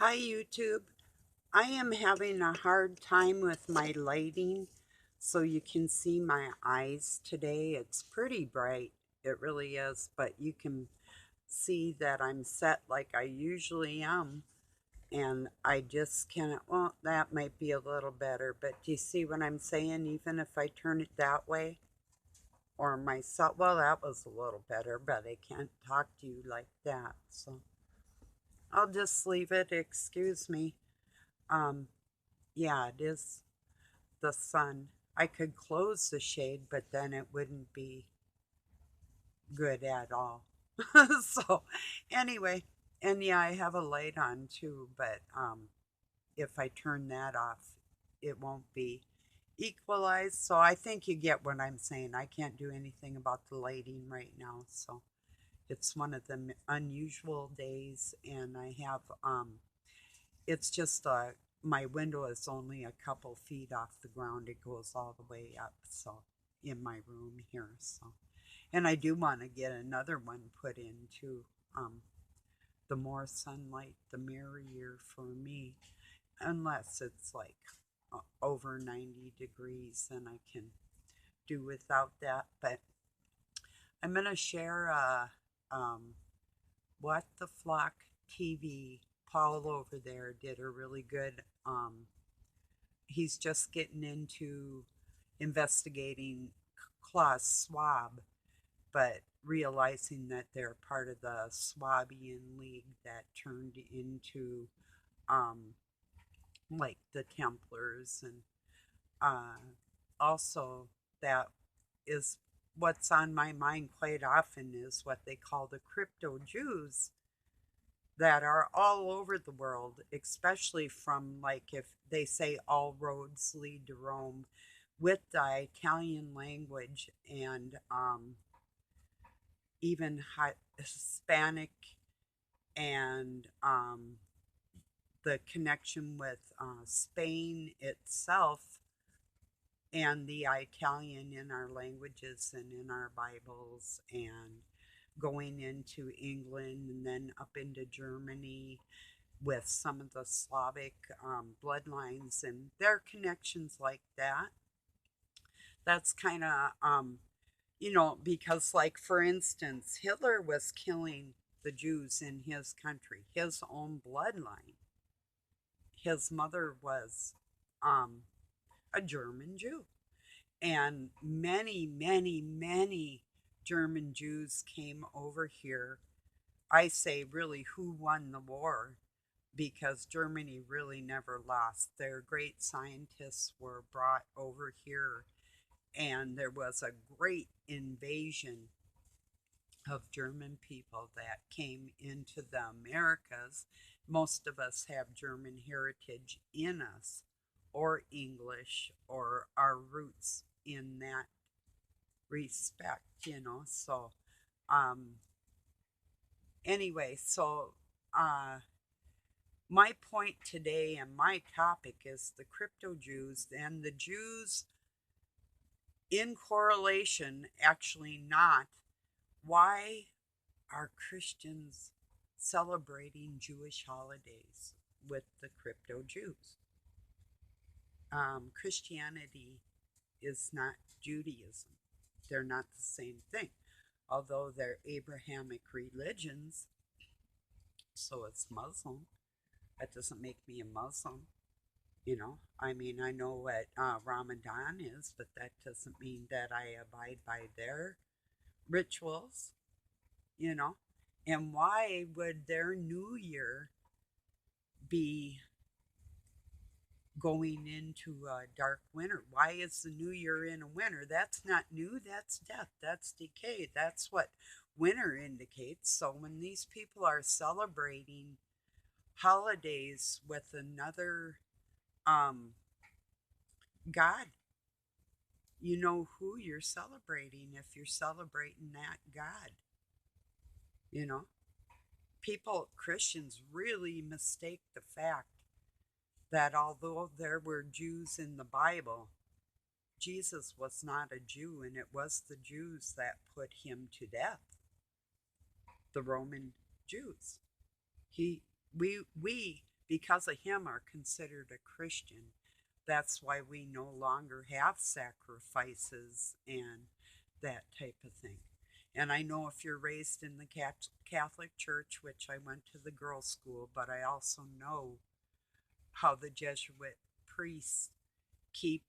Hi YouTube. I am having a hard time with my lighting, so you can see my eyes today. It's pretty bright, it really is, but you can see that I'm set like I usually am, and I just cannot. Well, that might be a little better, but do you see what I'm saying? Even if I turn it that way, or myself, well, that was a little better, but I can't talk to you like that, so I'll just leave it. Excuse me. Um, Yeah, it is the sun. I could close the shade, but then it wouldn't be good at all. So, anyway, and yeah, I have a light on too, but if I turn that off, it won't be equalized. So, I think you get what I'm saying. I can't do anything about the lighting right now. So, it's one of the unusual days, and I have it's just my window is only a couple feet off the ground. It goes all the way up, so in my room here. So, and I do want to get another one put in too. Um, the more sunlight, the merrier for me. Unless it's like over 90 degrees, then I can do without that. But I'm gonna share um, what the Flock TV. Paul over there did a really good he's just getting into investigating Klaus Schwab, but realizing that they're part of the Swabian League that turned into um, like the Templars, and uh, also that is what's on my mind quite often is what they call the crypto Jews that are all over the world, especially from, like, if they say all roads lead to Rome, with the Italian language and even Hispanic, and the connection with Spain itself, and the Italian in our languages and in our Bibles, and going into England and then up into Germany with some of the Slavic bloodlines and their connections like that. That's kind of, because, like, for instance, Hitler was killing the Jews in his country, his own bloodline. His mother was um, a German Jew. And many, many, many German Jews came over here. I say, really, who won the war? Because Germany really never lost. Their great scientists were brought over here, and there was a great invasion of German people that came into the Americas. Most of us have German heritage in us, or English, or our roots in that respect. So, um, anyway, so uh, my point today and my topic is the crypto Jews and the Jews in correlation, actually not. Why are Christians celebrating Jewish holidays with the crypto Jews? Christianity is not Judaism, they're not the same thing. Although they're Abrahamic religions, so it's Muslim. That doesn't make me a Muslim. I mean, I know what Ramadan is, but that doesn't mean that I abide by their rituals, you know. And why would their new year be going into a dark winter? Why is the new year in a winter? That's not new, that's death, that's decay. That's what winter indicates. So when these people are celebrating holidays with another um, God, you know who you're celebrating if you're celebrating that God. You know, people, Christians, really mistake the fact that although there were Jews in the Bible, Jesus was not a Jew, and it was the Jews that put him to death, the Roman Jews. He, we because of him, are considered a Christian. That's why we no longer have sacrifices and that type of thing. And I know if you're raised in the Catholic Church, which I went to the girls' school, but I also know how the Jesuit priests keep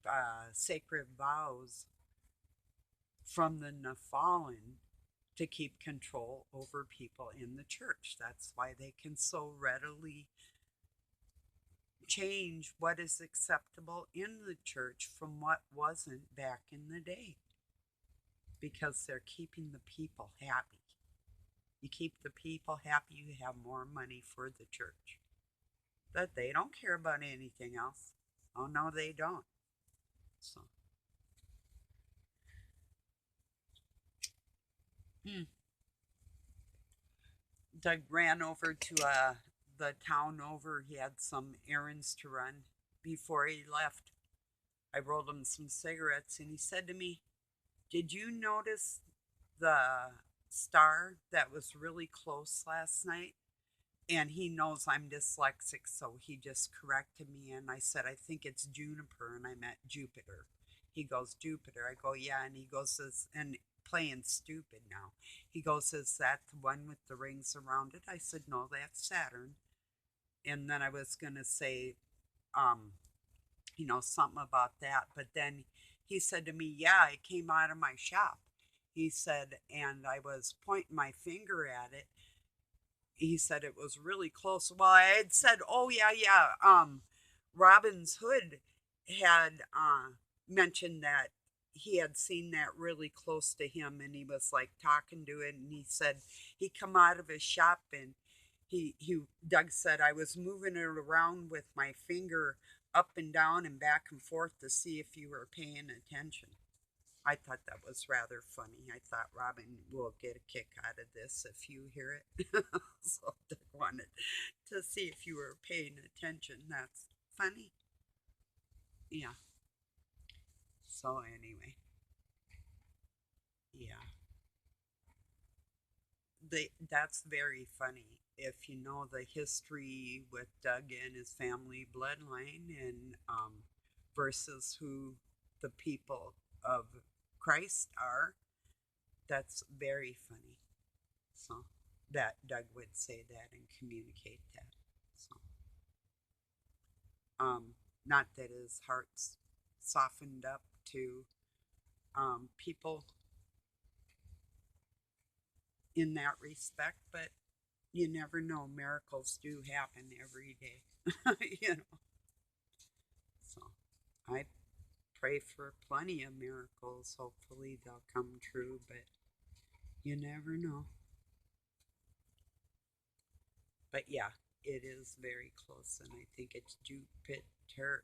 sacred vows from the Nephilim to keep control over people in the church. That's why they can so readily change what is acceptable in the church from what wasn't back in the day, because they're keeping the people happy. You keep the people happy, you have more money for the church. But they don't care about anything else. Oh, no, they don't. So, mm. Doug ran over to the town over. He had some errands to run before he left. I rolled him some cigarettes and he said to me, "Did you notice the star that was really close last night?" And he knows I'm dyslexic, so he just corrected me. And I said, "I think it's Juniper," and I meant Jupiter. He goes, "Jupiter." I go, "Yeah." And he goes, and playing stupid now. He goes, "Is that the one with the rings around it?" I said, "No, that's Saturn." And then I was going to say, um, something about that. But then he said to me, "Yeah, it came out of my shop." He said, and I was pointing my finger at it. He said it was really close. Well, I had said, "Oh, yeah, yeah." Robin's Hood had mentioned that he had seen that really close to him, and he was like talking to it, and he said he come out of his shop, and he Doug said, "I was moving it around with my finger up and down and back and forth to see if you were paying attention." I thought that was rather funny. I thought Robin will get a kick out of this if you hear it. So I wanted to see if you were paying attention. That's funny. Yeah. So anyway, yeah. That's very funny. If you know the history with Doug and his family bloodline, and versus who the people of Christ are, that's very funny. So that Doug would say that and communicate that. So not that his heart's softened up to people in that respect, but you never know. Miracles do happen every day, you know. So I pray for plenty of miracles. Hopefully they'll come true, but you never know. But yeah, it is very close, and I think it's Jupiter.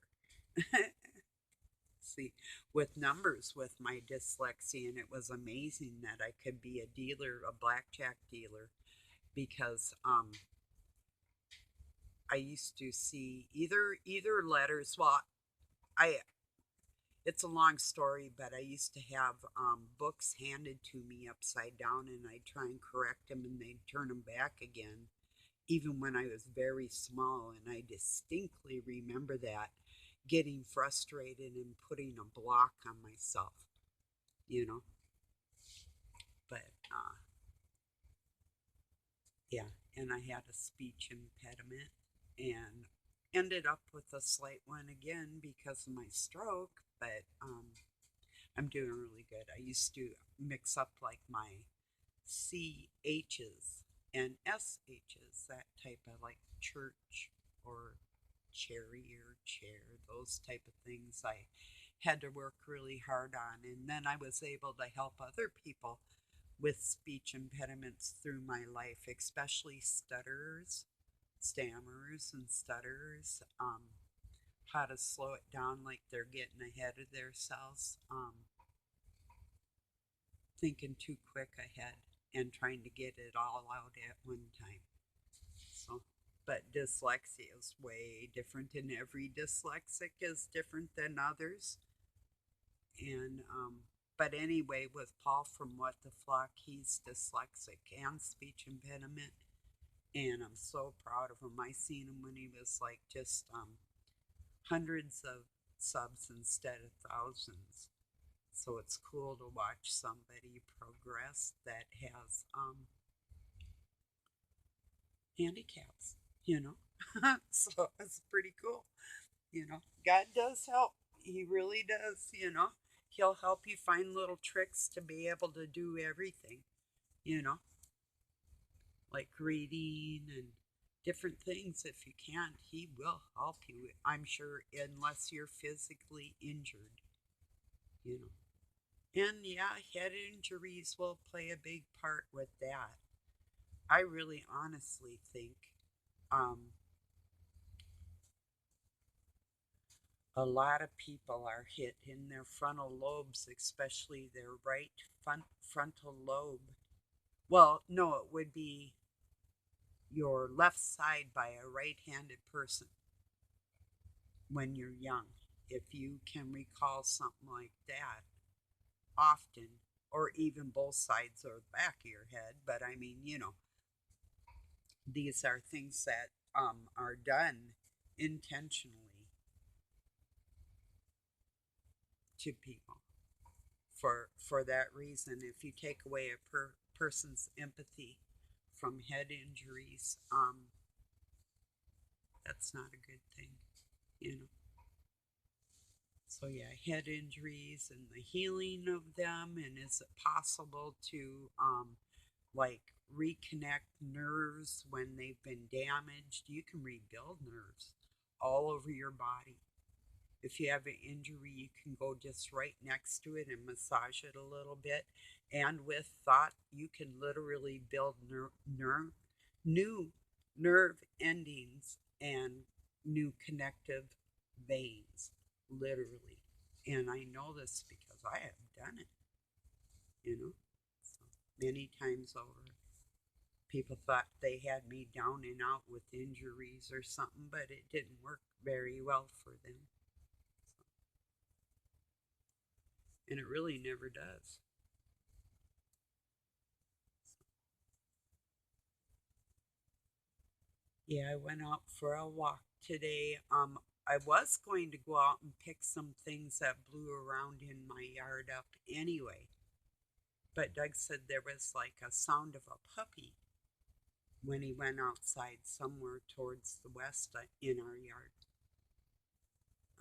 See, with numbers with my dyslexia, and it was amazing that I could be a dealer, a blackjack dealer, because I used to see either letters. Well, I it's a long story, but I used to have books handed to me upside down, and I'd try and correct them, and they'd turn them back again, even when I was very small. And I distinctly remember that getting frustrated and putting a block on myself, you know. But yeah, and I had a speech impediment and ended up with a slight one again because of my stroke. But I'm doing really good. I used to mix up like my CHs and SHs, that type of like church or cherry or chair, those type of things I had to work really hard on. And then I was able to help other people with speech impediments through my life, especially stutterers, stammers, and stutterers. How to slow it down like they're getting ahead of themselves, thinking too quick ahead and trying to get it all out at one time. So, but dyslexia is way different, and every dyslexic is different than others. And but anyway, with Paul from What the Flock, he's dyslexic and speech impediment, And I'm so proud of him. I seen him when he was like just hundreds of subs instead of thousands. So it's cool to watch somebody progress that has handicaps, you know. So it's pretty cool, you know. God does help. He really does, you know. He'll help you find little tricks to be able to do everything, you know, like reading and different things. If you can't, he will help you, I'm sure, unless you're physically injured, you know. And yeah, head injuries will play a big part with that. I really honestly think um, a lot of people are hit in their frontal lobes, especially their right frontal lobe. Well, no, it would be your left side by a right handed person when you're young. If you can recall something like that often, or even both sides or the back of your head, but I mean, you know, these are things that are done intentionally to people for that reason. If you take away a person's empathy from head injuries, that's not a good thing, you know. So yeah, head injuries and the healing of them, and is it possible to like reconnect nerves when they've been damaged? You can rebuild nerves all over your body. If you have an injury, you can go just right next to it and massage it a little bit. And with thought, you can literally build new nerve endings and new connective veins, literally. And I know this because I have done it, you know, so many times over. People thought they had me down and out with injuries or something, but it didn't work very well for them. And it really never does. Yeah, I went out for a walk today. I was going to go out and pick some things that blew around in my yard up anyway, but Doug said there was like a sound of a puppy when he went outside somewhere towards the west in our yard.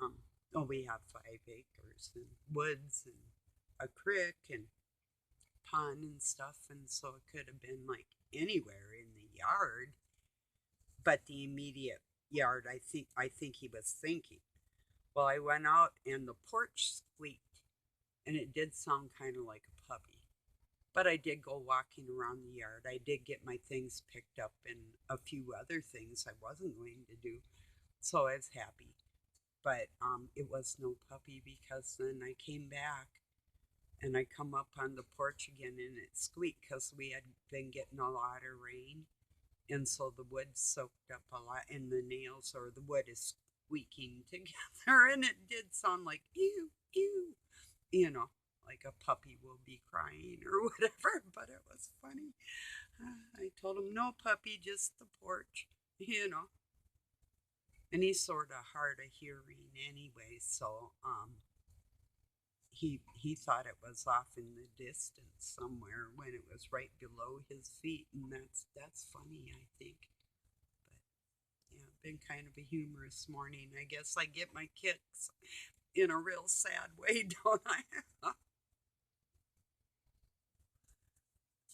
Um, oh, we have 5 acres and woods and a creek and pond and stuff, and so it could have been like anywhere in the yard, but the immediate yard, I think he was thinking. Well, I went out and the porch squeaked, and it did sound kind of like a puppy. But I did go walking around the yard. I did get my things picked up and a few other things I wasn't going to do, so I was happy. But it was no puppy because then I came back and I come up on the porch again and it squeaked because we had been getting a lot of rain, and so the wood soaked up a lot, and the nails or the wood is squeaking together, and it did sound like ew, ew, you know, like a puppy will be crying or whatever. But it was funny. I told him no puppy, just the porch, you know. And he's sort of hard of hearing anyway, so he thought it was off in the distance somewhere when it was right below his feet, and that's funny, I think. But yeah, been kind of a humorous morning. I guess I get my kicks in a real sad way, don't I?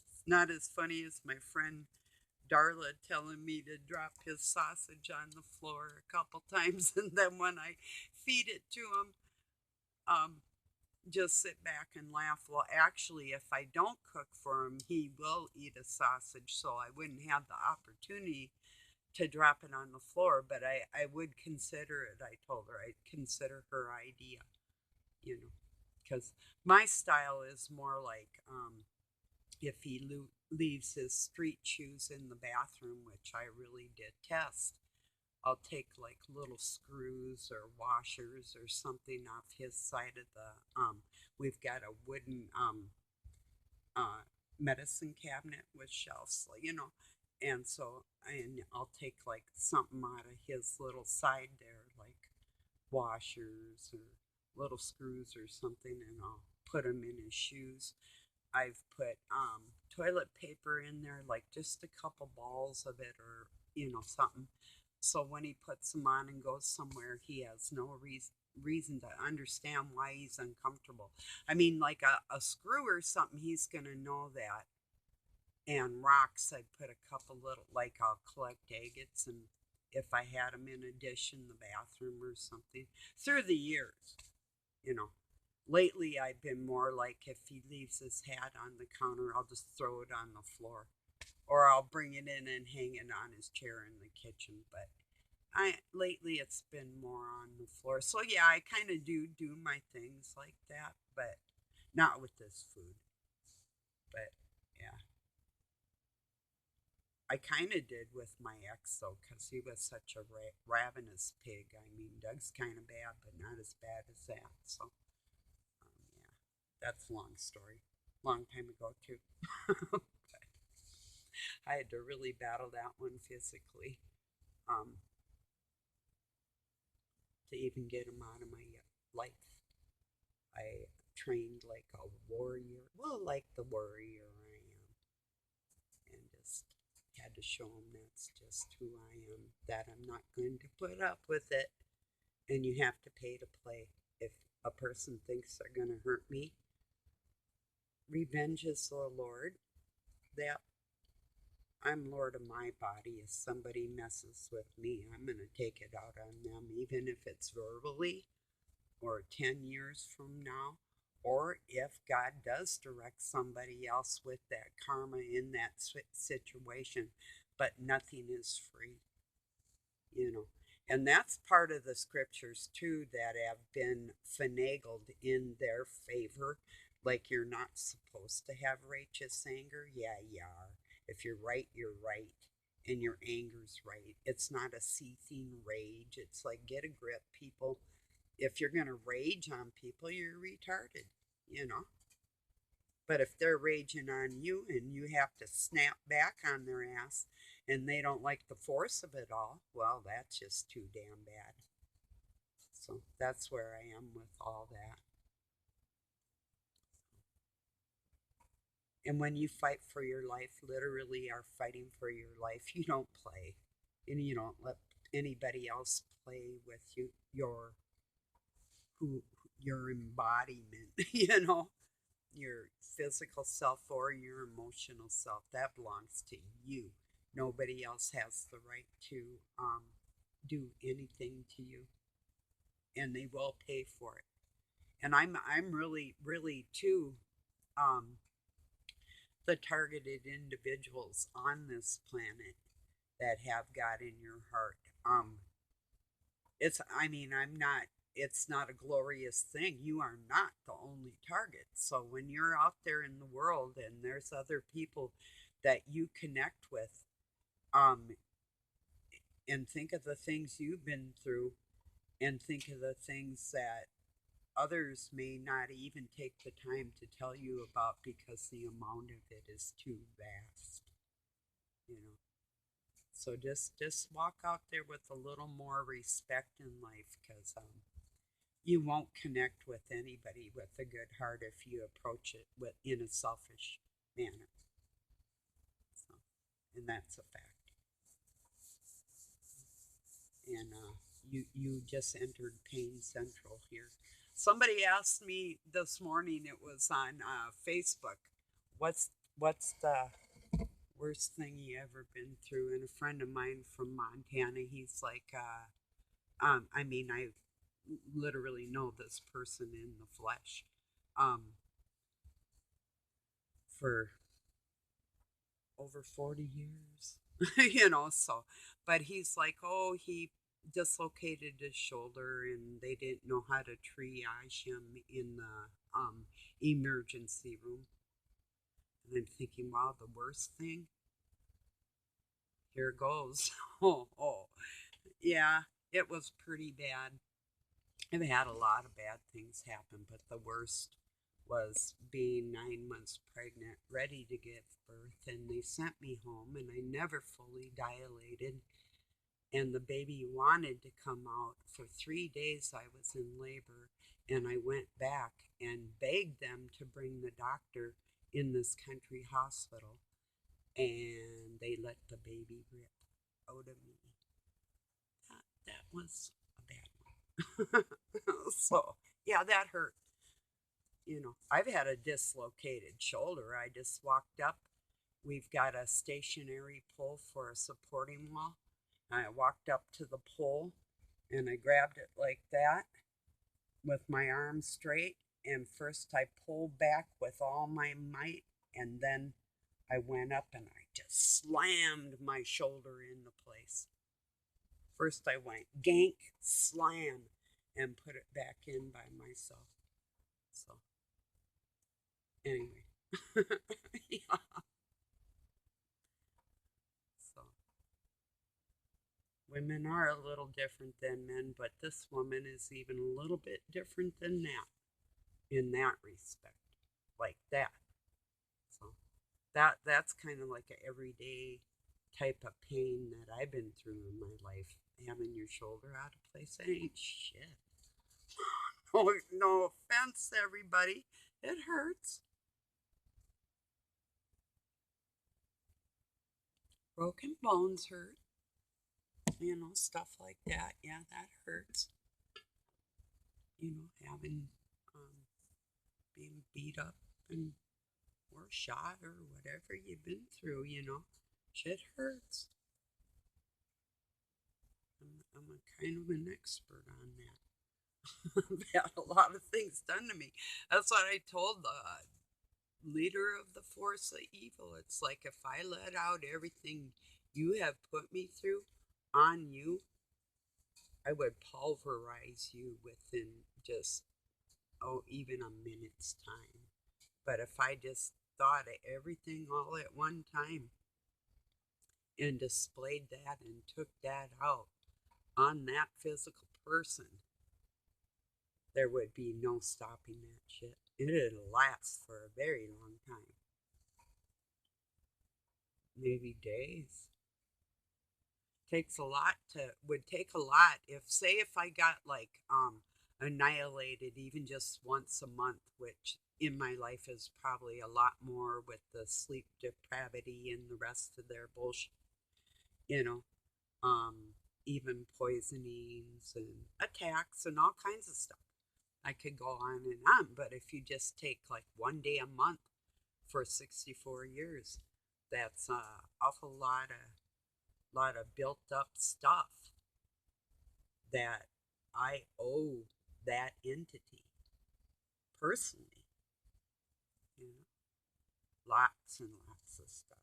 It's not as funny as my friend Darla telling me to drop his sausage on the floor a couple times, and then when I feed it to him, um, just sit back and laugh. Well, actually, if I don't cook for him, he will eat a sausage, so I wouldn't have the opportunity to drop it on the floor, but I would consider it. I told her I'd consider her idea, you know, because my style is more like if he leaves his street shoes in the bathroom, which I really detest, I'll take like little screws or washers or something off his side of the. We've got a wooden uh, medicine cabinet with shelves, you know, And so, and I'll take like something out of his little side there, like washers or little screws or something, and I'll put them in his shoes. I've put toilet paper in there, like just a couple balls of it, or something. So when he puts them on and goes somewhere, he has no reason to understand why he's uncomfortable. I mean, like a screw or something, he's gonna know that. And rocks, I put a couple little, like I'll collect agates, and if I had them in a dish in the bathroom or something through the years, you know. Lately, I've been more like if he leaves his hat on the counter, I'll just throw it on the floor, or I'll bring it in and hang it on his chair in the kitchen. But I lately it's been more on the floor. So yeah, I kind of do my things like that, but not with this food. But yeah, I kind of did with my ex though, because he was such a ravenous pig. I mean, Doug's kind of bad, but not as bad as that. So yeah, that's a long story. Long time ago too. But I had to really battle that one physically, um, to even get him out of my life. I trained like a warrior, well, like the warrior I am, and just had to show him that's just who I am, that I'm not going to put up with it. And you have to pay to play. If a person thinks they're going to hurt me, revenge is the Lord. That I'm Lord of my body. If somebody messes with me, I'm going to take it out on them, even if it's verbally or 10 years from now. Or if God does direct somebody else with that karma in that situation, but nothing is free, you know. And that's part of the scriptures too that have been finagled in their favor. Like you're not supposed to have righteous anger. Yeah, you are. If you're right, you're right. And your anger's right. It's not a seething rage. It's like, get a grip, people. If you're going to rage on people, you're retarded, you know. But if they're raging on you and you have to snap back on their ass and they don't like the force of it all, well, that's just too damn bad. So that's where I am with all that. And when you fight for your life, literally are fighting for your life, you don't play. And you don't let anybody else play with you, who your embodiment, your physical self or your emotional self. That belongs to you. Nobody else has the right to do anything to you, and they will pay for it. And I'm really too um, the targeted individuals on this planet that have God in your heart. It's I mean I'm not. It's not a glorious thing. You are not the only target. So when you're out there in the world and there's other people that you connect with, um, and think of the things you've been through, and think of the things that others may not even take the time to tell you about because the amount of it is too vast, you know. So just walk out there with a little more respect in life, because you won't connect with anybody with a good heart if you approach it in a selfish manner. So, and that's a fact. And you just entered Pain Central here. Somebody asked me this morning. It was on Facebook. What's the worst thing you ever been through? And a friend of mine from Montana, he's like, I mean, I literally know this person in the flesh, um, for over 40 years, so, but he's like, oh, he dislocated his shoulder and they didn't know how to triage him in the emergency room. And I'm thinking, wow, the worst thing? Here goes. Oh, yeah, it was pretty bad. I've had a lot of bad things happen, but the worst was being 9 months pregnant, ready to give birth, and they sent me home, and I never fully dilated. And the baby wanted to come out. For 3 days, I was in labor, and I went back and begged them to bring the doctor in this country hospital, and they let the baby rip out of me. That was a bad one. So, yeah, that hurt. I've had a dislocated shoulder. I just walked up. We've got a stationary pole for a supporting wall. I walked up to the pole and I grabbed it like that with my arm straight. And first I pulled back with all my might, and then I went up and I just slammed my shoulder into place. First I went gank, slam, and put it back in by myself. So, anyway. Yeah. So, women are a little different than men, but this woman is even a little bit different than that in that respect. Like that. So, that's kind of like an everyday type of pain that I've been through in my life. Having your shoulder out of place, that ain't shit. Oh, no offense, everybody. It hurts. Broken bones hurt. Stuff like that. Yeah, that hurts. Having being beat up and or shot or whatever you've been through. Shit hurts. I'm a kind of an expert on that. I've had a lot of things done to me. That's what I told the leader of the force of evil. It's like if I let out everything you have put me through on you, I would pulverize you within just, even a minute's time. But if I just thought of everything all at one time and displayed that and took that out on that physical person, there would be no stopping that shit. It'd last for a very long time. Maybe days. Would take a lot if I got like annihilated even just once a month, which in my life is probably a lot more with the sleep depravity and the rest of their bullshit, you know, even poisonings and attacks and all kinds of stuff. I could go on and on, but if you just take like one day a month for 64 years, that's an awful lot of built up stuff that I owe that entity personally. You know, lots and lots of stuff.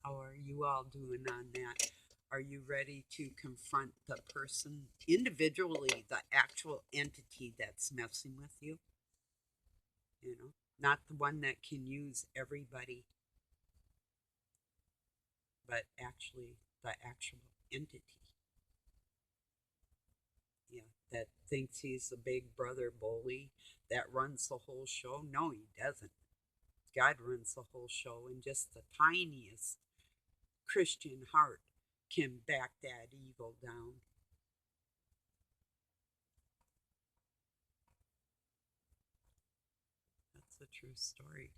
How are you all doing on that? Are you ready to confront the person individually, the actual entity that's messing with you? Not the one that can use everybody, but actually the actual entity. Yeah, that thinks he's the big brother bully that runs the whole show. No, he doesn't. God runs the whole show, and just the tiniest Christian heart can back that evil down. That's a true story.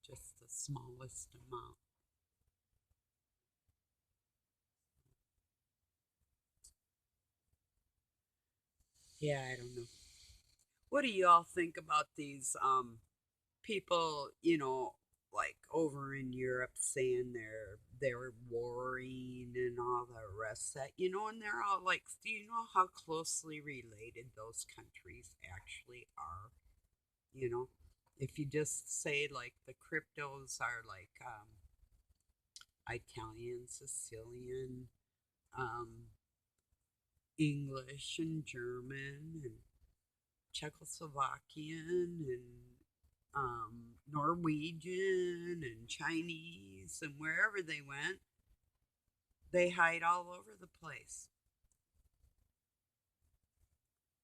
Just the smallest amount. Yeah, I don't know. What do you all think about these people, like over in Europe saying they're warring and all the rest of that, and they're all like, do you know how closely related those countries actually are? You know, if you just say like the cryptos are like Italian, Sicilian, um, English, and German, and Czechoslovakian, and Norwegian, and Chinese, and wherever they went, they hide all over the place.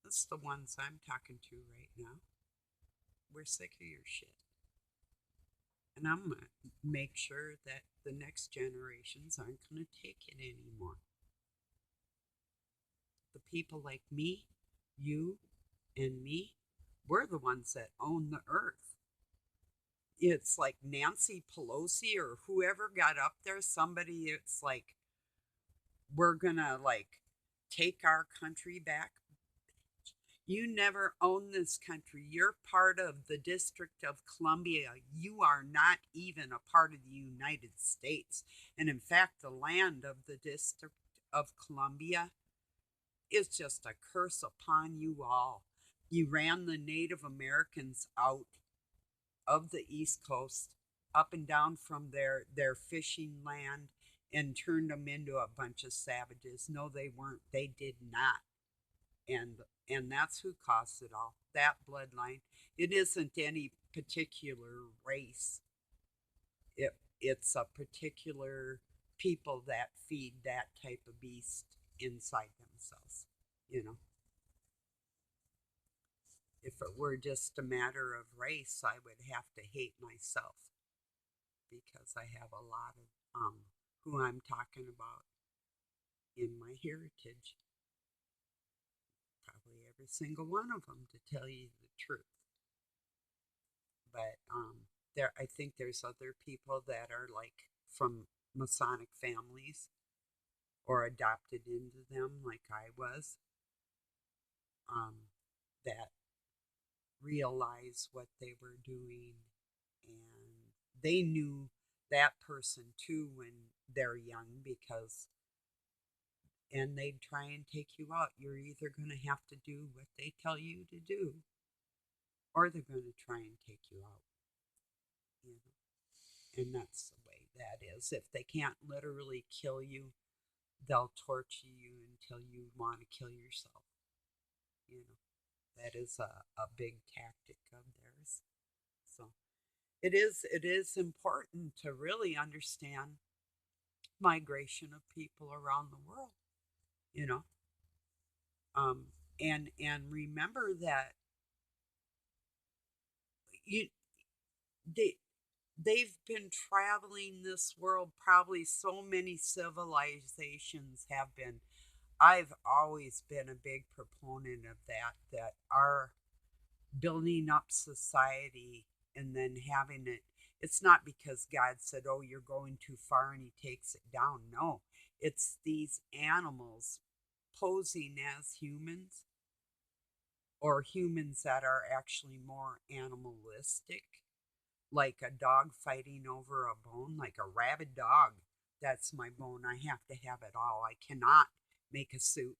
That's the ones I'm talking to right now. We're sick of your shit. And I'm going to make sure that the next generations aren't going to take it anymore. The people like me, you, and me, we're the ones that own the earth. It's like Nancy Pelosi or whoever got up there, somebody, it's like, we're gonna like take our country back. You never own this country. You're part of the District of Columbia. You are not even a part of the United States. And in fact, the land of the District of Columbia is just a curse upon you all. You ran the Native Americans out of the East Coast, up and down from their fishing land, and turned them into a bunch of savages. No, they weren't. They did not. And and that's who caused it all. That bloodline. It isn't any particular race. It's a particular people that feed that type of beast inside themselves. You know, if it were just a matter of race, I would have to hate myself because I have a lot of who I'm talking about in my heritage. Probably every single one of them, to tell you the truth. But there, I think there's other people that are like from Masonic families or adopted into them, like I was, that realize what they were doing, and they knew that person too when they're young, because and they'd try and take you out. You're either going to have to do what they tell you to do, or they're going to try and take you out. You know, and that's the way that is. If they can't literally kill you, they'll torture you until you want to kill yourself. You know, that is a big tactic of theirs. So it is important to really understand migration of people around the world. You know, um, and remember that you they they've been traveling this world, probably so many civilizations have been. I've always been a big proponent of that our building up society and then having it, it's not because God said, oh, you're going too far and he takes it down. No, it's these animals posing as humans, or humans that are actually more animalistic, like a dog fighting over a bone, like a rabid dog. That's my bone. I have to have it all. I cannot make a soup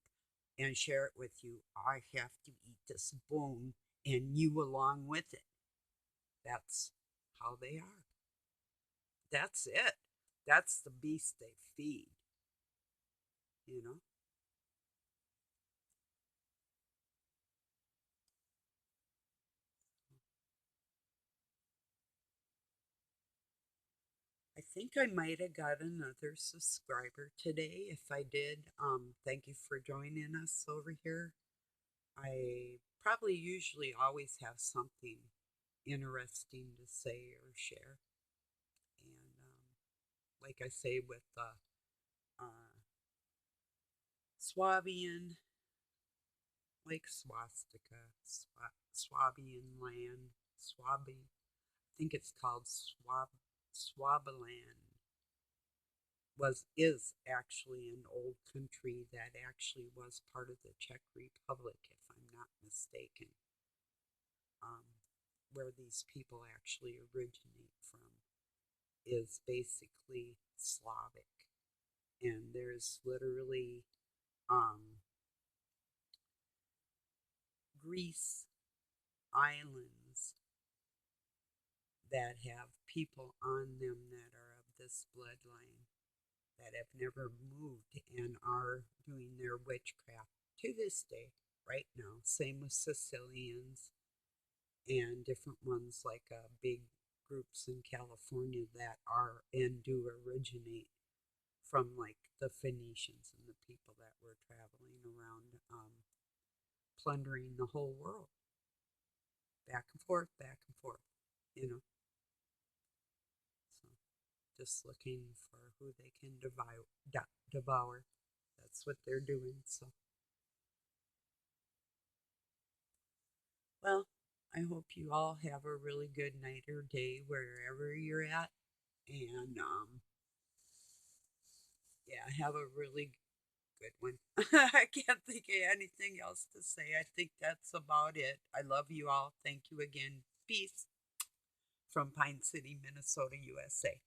and share it with you. I have to eat this bone and you along with it. That's how they are. That's it. That's the beast they feed, you know? I think I might have got another subscriber today. If I did, thank you for joining us over here. I probably usually always have something interesting to say or share. And like I say, with the Swabian, like swastika, Swabian land, Swabi, I think it's called Swabiland, is actually an old country that actually was part of the Czech Republic, if I'm not mistaken, um, where these people actually originate from, is basically Slavic. And there's literally um, Greece islands that have people on them that are of this bloodline that have never moved and are doing their witchcraft to this day, right now. Same with Sicilians and different ones, like big groups in California that are and do originate from like the Phoenicians and the people that were traveling around plundering the whole world, back and forth, you know. So just looking for who they can devour. That's what they're doing. So, well, I hope you all have a really good night or day wherever you're at. And yeah, have a really good one. I can't think of anything else to say. I think that's about it. I love you all. Thank you again. Peace from Pine City, Minnesota, USA.